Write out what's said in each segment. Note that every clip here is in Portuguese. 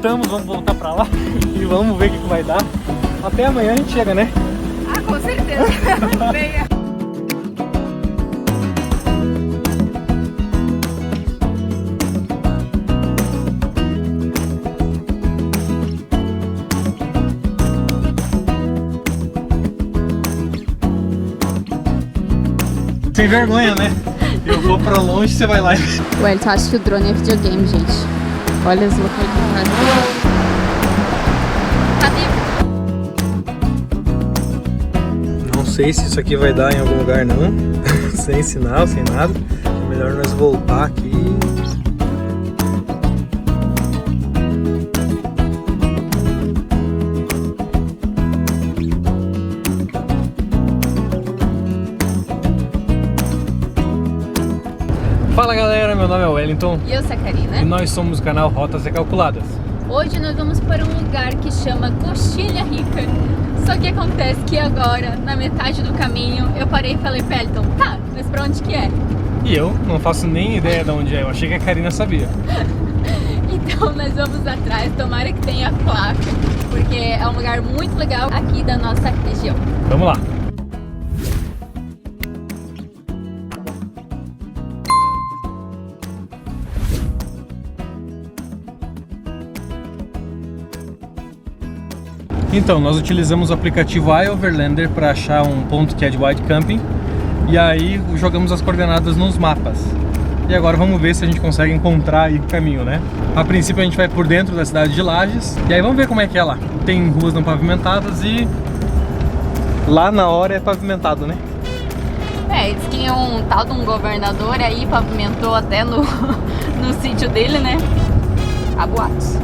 voltamos, vamos voltar pra lá e vamos ver o que vai dar. Até amanhã a gente chega, né? Ah, com certeza. Venha. Sem vergonha, né? Eu vou pra longe, você vai lá. O Elton acha que o drone é videogame, gente. Olha as localidades. Cadê? Não sei se isso aqui vai dar em algum lugar não. Sem sinal, sem nada. É melhor nós voltar aqui. Fala galera, meu nome é Wellington. E eu sou a Karina. E nós somos o canal Rotas Recalculadas. Hoje nós vamos para um lugar que chama Coxilha Rica. Só que acontece que agora, na metade do caminho, eu parei e falei pra Elton, tá, mas pra onde que é? E eu não faço nem ideia de onde é, eu achei que a Karina sabia. Então nós vamos atrás, tomara que tenha placa, porque é um lugar muito legal aqui da nossa região. Vamos lá. Então, nós utilizamos o aplicativo iOverlander para achar um ponto que é de Wild Camping. E aí jogamos as coordenadas nos mapas. E agora vamos ver se a gente consegue encontrar aí o caminho, né? A princípio a gente vai por dentro da cidade de Lages. E aí vamos ver como é que é lá. Tem ruas não pavimentadas e lá na hora é pavimentado, né? É, diz que um tal de um governador aí pavimentou até no sítio dele, né? Há boatos.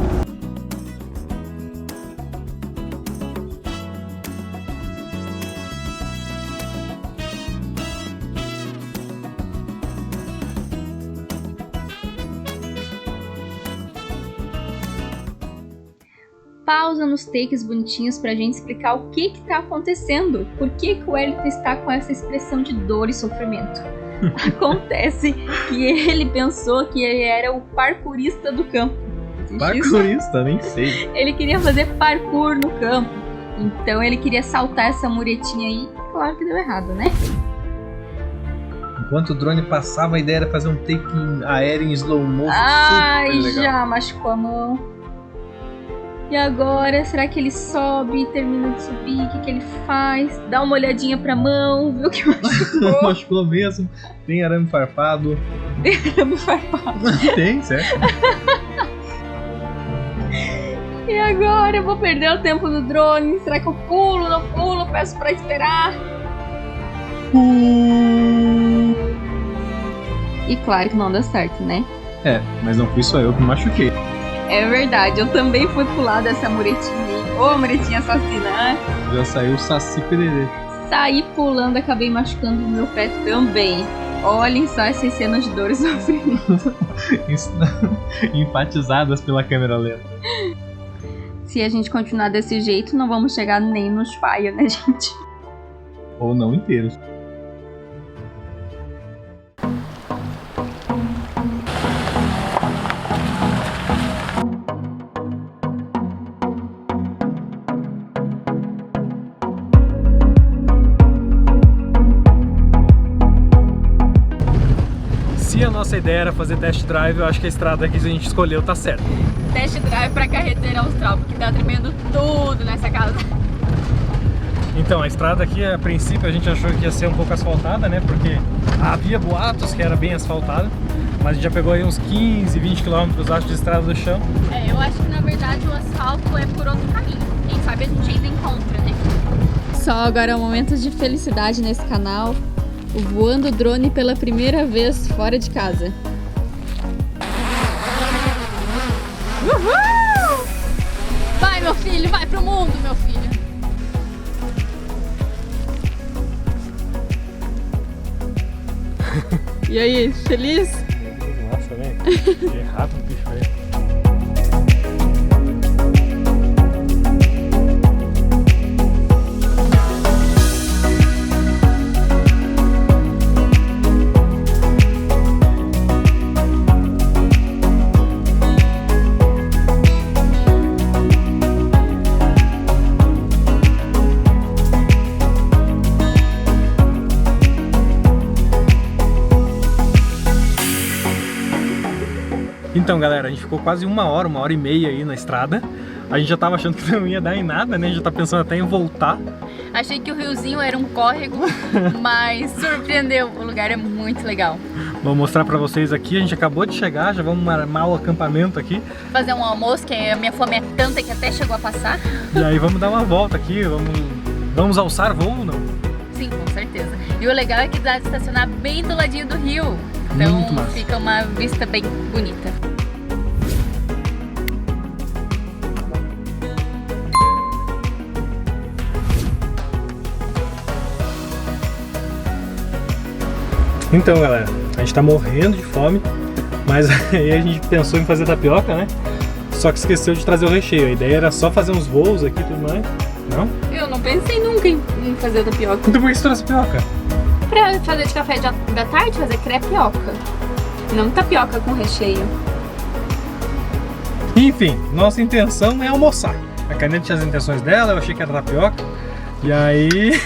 Pausa nos takes bonitinhos pra gente explicar o que tá acontecendo. Por que o Wellington está com essa expressão de dor e sofrimento? Acontece que ele pensou que ele era o parkourista do campo. Parkourista? Nem sei. Ele queria fazer parkour no campo. Então ele queria saltar essa muretinha aí. Claro que deu errado, né? Enquanto o drone passava, a ideia era fazer um take aéreo em slow motion. Ai, super legal. já machucou a mão. E agora, será que ele sobe, termina de subir? O que ele faz? Dá uma olhadinha pra mão, viu que machucou? Machucou mesmo. Tem arame farpado. Tem arame farpado. Tem, certo? E agora eu vou perder o tempo do drone. Será que eu pulo, não pulo? Peço pra esperar. E claro que não deu certo, né? É, mas não fui só eu que me machuquei. É verdade, eu também fui pular dessa muretinha aí. Ô, muretinha assassina, né? Já saiu o Saci Pererê. Saí pulando, acabei machucando o meu pé também. Olhem só essas cenas de dor e sofrimento. Enfatizadas pela câmera lenta. Se a gente continuar desse jeito, não vamos chegar nem nos faia, né, gente? Ou não inteiros. Se a nossa ideia era fazer test drive, eu acho que a estrada que a gente escolheu tá certa. Test drive pra carreteira austral, porque tá tremendo tudo nessa casa. Então, a estrada aqui, a princípio, a gente achou que ia ser um pouco asfaltada, né? Porque havia boatos que era bem asfaltada, mas a gente já pegou aí uns 15, 20 km, acho, de estrada do chão. É, eu acho que na verdade o asfalto é por outro caminho. Quem sabe a gente ainda encontra, né? Só agora momentos de felicidade nesse canal. Voando o drone pela primeira vez fora de casa. Uhul! Vai, meu filho, vai pro mundo, meu filho. E aí, feliz? Nossa, velho. Que rato o bicho aí. Então, galera, a gente ficou quase uma hora e meia aí na estrada. A gente já tava achando que não ia dar em nada, né? A gente já tá pensando até em voltar. Achei que o riozinho era um córrego, mas surpreendeu. O lugar é muito legal. Vou mostrar pra vocês aqui. A gente acabou de chegar, já vamos armar o acampamento aqui. Fazer um almoço, que a minha fome é tanta que até chegou a passar. E aí vamos dar uma volta aqui, vamos alçar voo ou não? Sim, com certeza. E o legal é que dá de estacionar bem do ladinho do rio. Então fica uma vista bem bonita. Então, galera, a gente tá morrendo de fome, mas aí a gente pensou em fazer tapioca, né? Só que esqueceu de trazer o recheio. A ideia era só fazer uns voos aqui e tudo mais. Não? Eu não pensei nunca em fazer tapioca. Então por que você trouxe tapioca? Pra fazer de café da tarde, fazer crepioca. Não tapioca com recheio. Enfim, nossa intenção é almoçar. A Karina tinha as intenções dela, eu achei que era tapioca. E aí...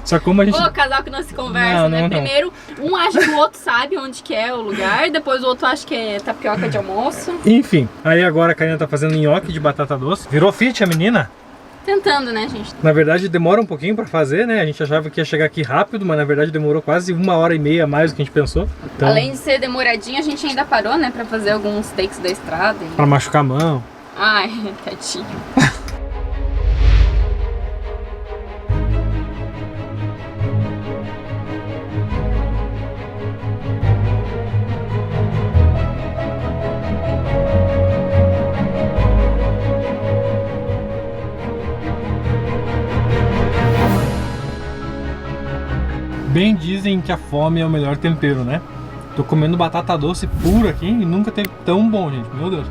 Só como a gente... Pô, casal que não se conversa, né? Primeiro, um acha que o outro sabe onde que é o lugar, depois o outro acha que é tapioca de almoço. Enfim, aí agora a Karina tá fazendo nhoque de batata doce. Virou fit a menina? Tentando, né, gente? Na verdade demora um pouquinho pra fazer, né? A gente achava que ia chegar aqui rápido, mas na verdade demorou quase uma hora e meia a mais do que a gente pensou. Então... Além de ser demoradinho, a gente ainda parou, né? Pra fazer alguns takes da estrada. E... Pra machucar a mão. Ai, tadinho. Bem dizem que a fome é o melhor tempero, né? Tô comendo batata doce pura aqui e nunca teve tão bom, gente. Meu Deus.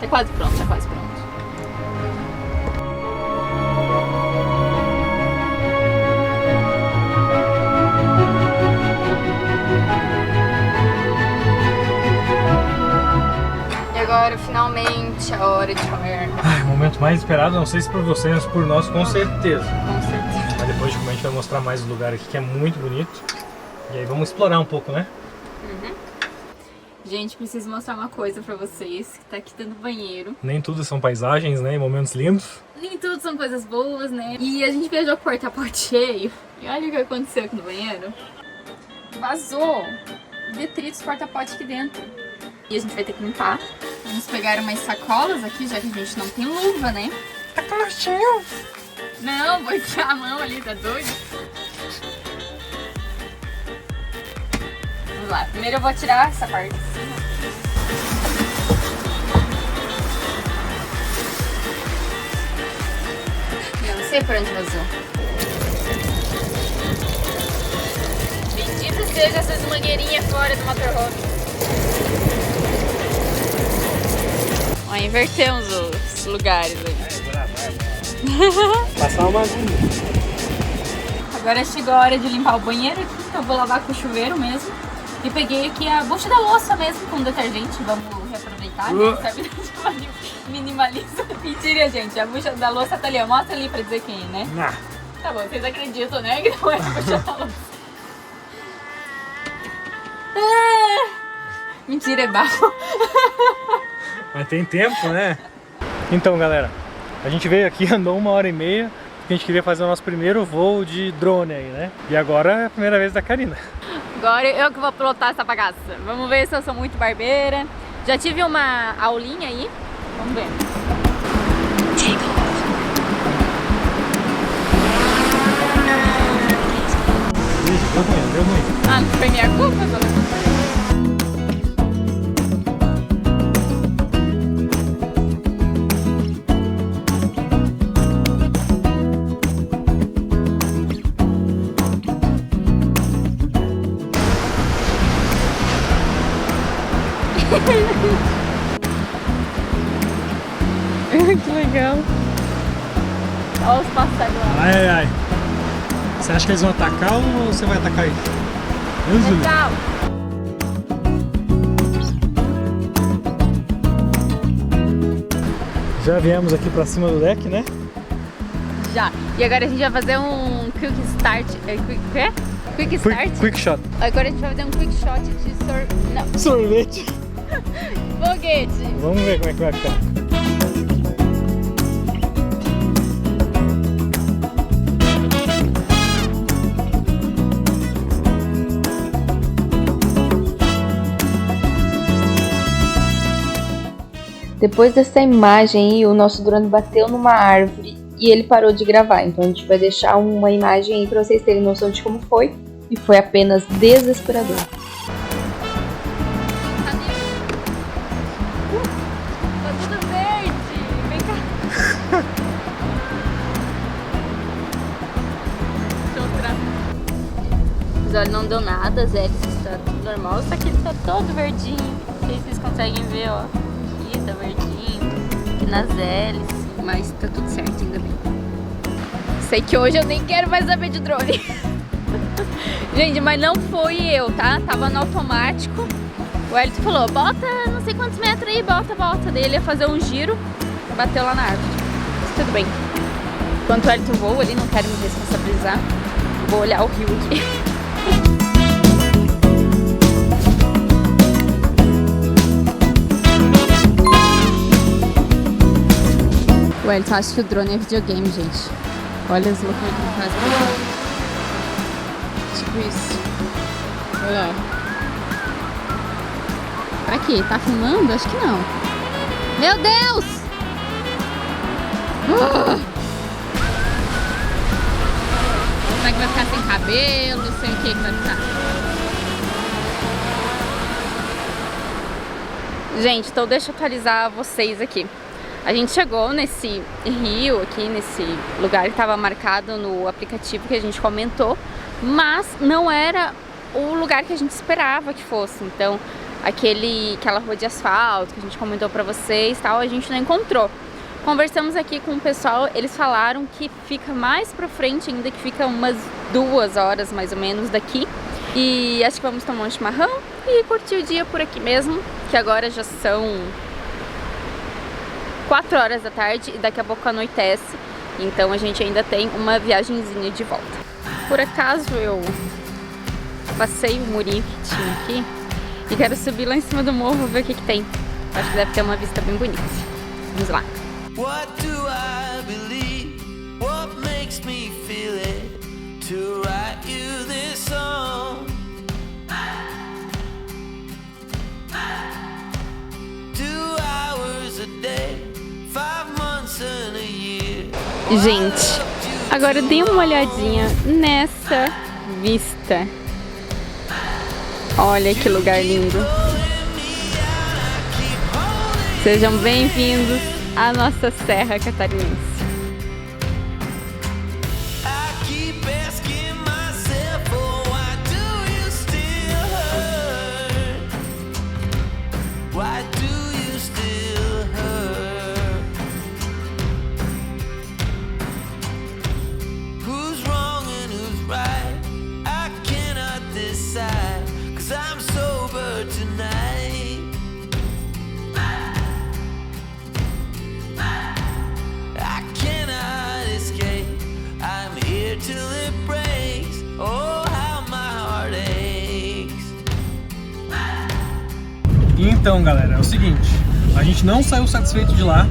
É quase pronto, é quase pronto. E agora, finalmente, a hora de comer. Ai, o momento mais esperado, não sei se por vocês, mas por nós, com certeza. Com certeza. Mas depois de comer, a gente vai mostrar mais o lugar aqui, que é muito bonito. E aí vamos explorar um pouco, né? Gente, preciso mostrar uma coisa pra vocês, que tá aqui dentro do banheiro. Nem tudo são paisagens, né? E momentos lindos. Nem tudo são coisas boas, né? E a gente viajou com o porta-pote cheio. E olha o que aconteceu aqui no banheiro. Vazou detritos porta-pote aqui dentro. E a gente vai ter que limpar. Vamos pegar umas sacolas aqui, já que a gente não tem luva, né? Tá calostinho. Não, vou enfiar a mão ali, tá doido? Vamos lá, primeiro eu vou tirar essa parte de cima. Eu não sei por onde vazou. Bendito seja essas mangueirinhas fora do motorhome. Ó, invertemos os lugares aí. Passar uma aguinha. Agora chegou a hora de limpar o banheiro aqui, que eu vou lavar com o chuveiro mesmo. E peguei aqui a bucha da louça mesmo com detergente, vamos reaproveitar, né? Sabe? Minimalista. Mentira, gente, a bucha da louça tá ali, ó. Mostra ali pra dizer quem, né? Não. Tá bom, vocês acreditam, né? Que não é a bucha da louça. Mentira, é barro. Mas tem tempo, né? Então, galera, a gente veio aqui, andou uma hora e meia, porque a gente queria fazer o nosso primeiro voo de drone aí, né? E agora é a primeira vez da Karina. Agora eu que vou pilotar essa bagaça. Vamos ver se eu sou muito barbeira. Já tive uma aulinha aí. Vamos ver. Ixi, deu ruim. Ah, não foi minha culpa, dona? Que legal. Olha os passarinhos lá. Ai, ai. Você acha que eles vão atacar ou você vai atacar eles? Legal. Já viemos aqui pra cima do deck, né? Já. E agora a gente vai fazer um quick start. Quick Quick start? Quick shot. Agora a gente vai fazer um quick shot de não. Sorvete. Foguete. Vamos ver como é que vai ficar. Depois dessa imagem aí, o nosso drone bateu numa árvore e ele parou de gravar. Então a gente vai deixar uma imagem aí pra vocês terem noção de como foi. E foi apenas desesperador. Tá tudo verde! Vem cá! Mas olha, não deu nada, Zé, está tudo normal. Só que ele tá todo verdinho. Não sei se vocês conseguem ver, ó. Aqui tá verdinho, aqui nas hélices. Mas tá tudo certo, ainda bem. Sei que hoje eu nem quero mais saber de drone. Gente, mas não foi eu, tá? Tava no automático. O Elton falou, bota não sei quantos metros aí, bota. Daí ele ia fazer um giro, bateu lá na árvore. Mas tudo bem. Enquanto o Elton voa, ele não quer me responsabilizar. Vou olhar o rio aqui. O Elton acha que o drone é videogame, gente. Olha as loucuras que ele faz. Tipo isso. Olha lá. Pra quê? Tá filmando? Acho que não. Meu Deus! Será que vai ficar sem cabelo? Sem o que vai ficar? Gente, então deixa eu atualizar vocês aqui. A gente chegou nesse rio aqui, nesse lugar que estava marcado no aplicativo que a gente comentou, mas não era o lugar que a gente esperava que fosse. Então, aquela rua de asfalto que a gente comentou pra vocês, tal, a gente não encontrou. Conversamos aqui com o pessoal, eles falaram que fica mais pra frente ainda, que fica umas 2 horas mais ou menos daqui. E acho que vamos tomar um chimarrão e curtir o dia por aqui mesmo, que agora já são 4 horas da tarde e daqui a pouco anoitece, então a gente ainda tem uma viagenzinha de volta. Por acaso eu passei o murinho que tinha aqui e quero subir lá em cima do morro ver o que tem. Acho que deve ter uma vista bem bonita. Vamos lá. What do I believe? What makes me feel it to write you this song? 2 hours a day. Gente, agora dê uma olhadinha nessa vista. Olha que lugar lindo. Sejam bem-vindos à nossa Serra Catarinense. Então, galera, é o seguinte, a gente não saiu satisfeito de lá,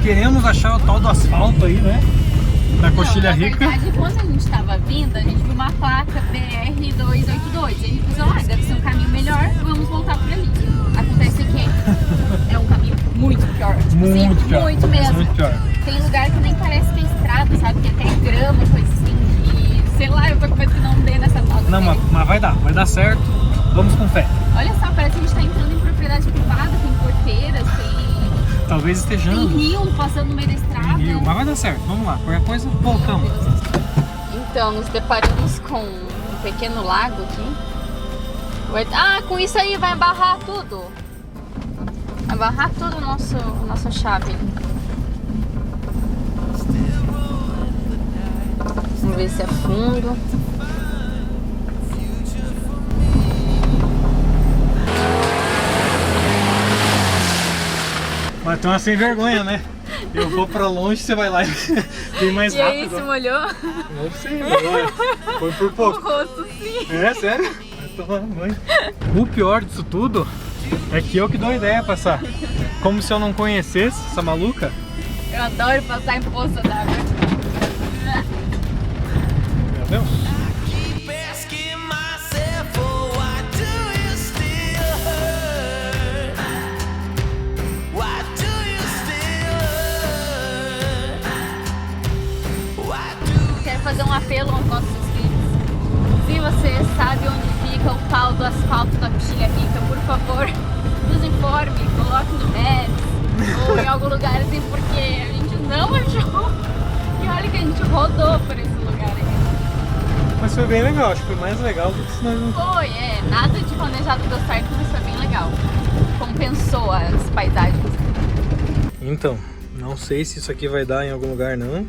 queremos achar o tal do asfalto aí, né, da Coxilha Rica. Na verdade, quando a gente tava vindo, a gente viu uma placa BR-282, e a gente pensou, deve ser um caminho melhor, vamos voltar por ali. Acontece que é um caminho muito pior, tipo muito assim, pior, muito mesmo. Muito pior. Tem lugar que nem parece ter estrada, sabe, que tem grama, coisa assim, e sei lá, eu tô com medo que não dê nessa placa. Não, mas vai dar certo, vamos com fé. Olha só, parece que a gente tá entrando em propriedade privada, tem porteiras, tem... Talvez estejamos. Tem rio passando no meio da estrada. Tem rio, mas vai dar certo, vamos lá, qualquer coisa, voltamos. Então, nos deparamos com um pequeno lago aqui. Ah, com isso aí vai barrar tudo. Vai barrar tudo a nossa chave. Vamos ver se é fundo. Mas tem uma sem vergonha, né? Eu vou pra longe, você vai lá e vem mais E rápido. aí, se molhou? Não sei, agora. Foi por O pouco. rosto, sim. É, sério? Vai tomar banho. O pior disso tudo é que eu que dou ideia pra passar. Como se eu não conhecesse essa maluca. Eu adoro passar em poça d'água. Meu Deus. Quero fazer um apelo aos nossos inscritos. Se você sabe onde fica o pau do asfalto da Coxilha Rica, por favor, nos informe, coloque no Maps ou em algum lugar assim, porque a gente não achou. E olha que a gente rodou por esse lugar aqui. Mas foi bem legal, acho que foi mais legal do que se nós não... Foi, nada de planejado deu certo, mas foi bem legal. Compensou as paisagens. Então, não sei se isso aqui vai dar em algum lugar não.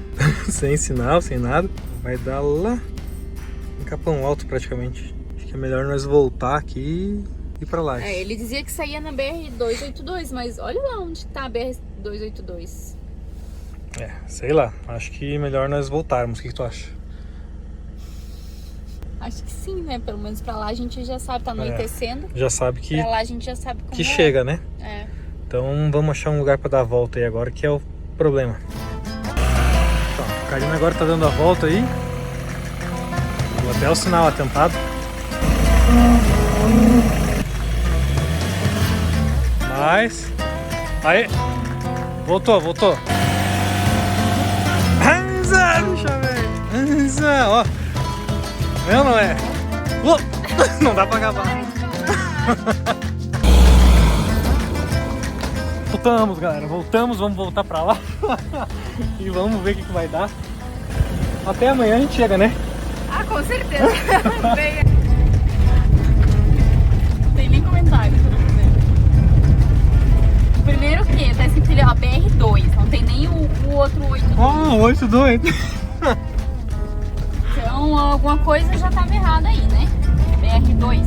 Sem sinal, sem nada. Vai dar lá em Capão Alto praticamente. Acho que é melhor nós voltar aqui e ir pra lá. Ele dizia que saía na BR-282, mas olha lá onde tá a BR-282. É, sei lá. Acho que melhor nós voltarmos. O que tu acha? Acho que sim, né? Pelo menos pra lá a gente já sabe, tá anoitecendo. Já sabe que, Pra lá a gente já sabe como chega, né? É. Então vamos achar um lugar pra dar a volta aí agora, que é o problema. Então, a Karina agora tá dando a volta aí. Vou até o sinal atentado. Mas... Aí! Voltou. Anza, bicha, velho! Anza, ó! É ou não é? Não dá pra acabar. Voltamos, galera, vamos voltar pra lá. E vamos ver o que vai dar. Até amanhã a gente chega, né? Ah, com certeza. Não tem nem comentário pra fazer. Primeiro que tá escrito ali, ó, BR2, não tem nem o outro 82. Ah, 82. Então alguma coisa já tava errada aí, né? BR2.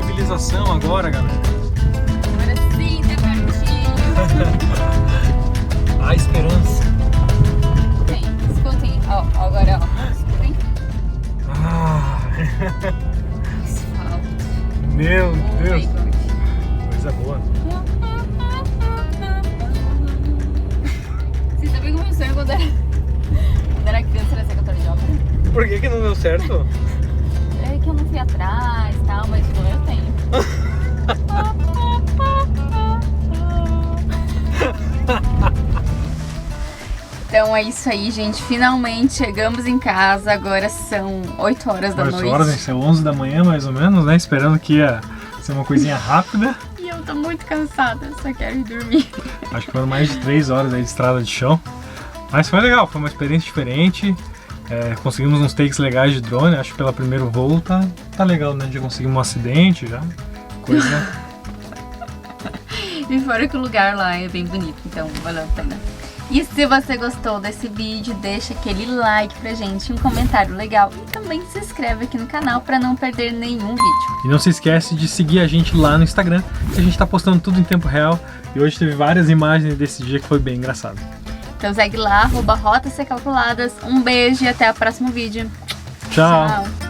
Mobilização agora, galera. Agora sim, tá pertinho. A esperança. Escutem, ó, agora, ó. Escutem. Ah. Asfalto. Meu Deus. Oh my God. Coisa boa. Você sabia que o meu sonho quando era criança era ser cantora de ópera? Por que não deu certo? É que eu não fui atrás e tal, mas não eu tenho. Então é isso aí, gente. Finalmente chegamos em casa. Agora são 8 horas da 8 noite. horas, né? São 11 da manhã mais ou menos, né? Esperando que ia ser uma coisinha rápida. E eu tô muito cansada, só quero ir dormir. Acho que foram mais de 3 horas aí de estrada de chão. Mas foi legal, foi uma experiência diferente. Conseguimos uns takes legais de drone. Acho que pelo primeiro voo tá legal, né? Já conseguimos um acidente já. Coisa. E fora que o lugar lá é bem bonito, então valeu a pena. E se você gostou desse vídeo, deixa aquele like pra gente, um comentário legal e também se inscreve aqui no canal pra não perder nenhum vídeo. E não se esquece de seguir a gente lá no Instagram, que a gente tá postando tudo em tempo real. E hoje teve várias imagens desse dia que foi bem engraçado. Então segue lá, @rotas calculadas. Um beijo e até o próximo vídeo. Tchau! Tchau.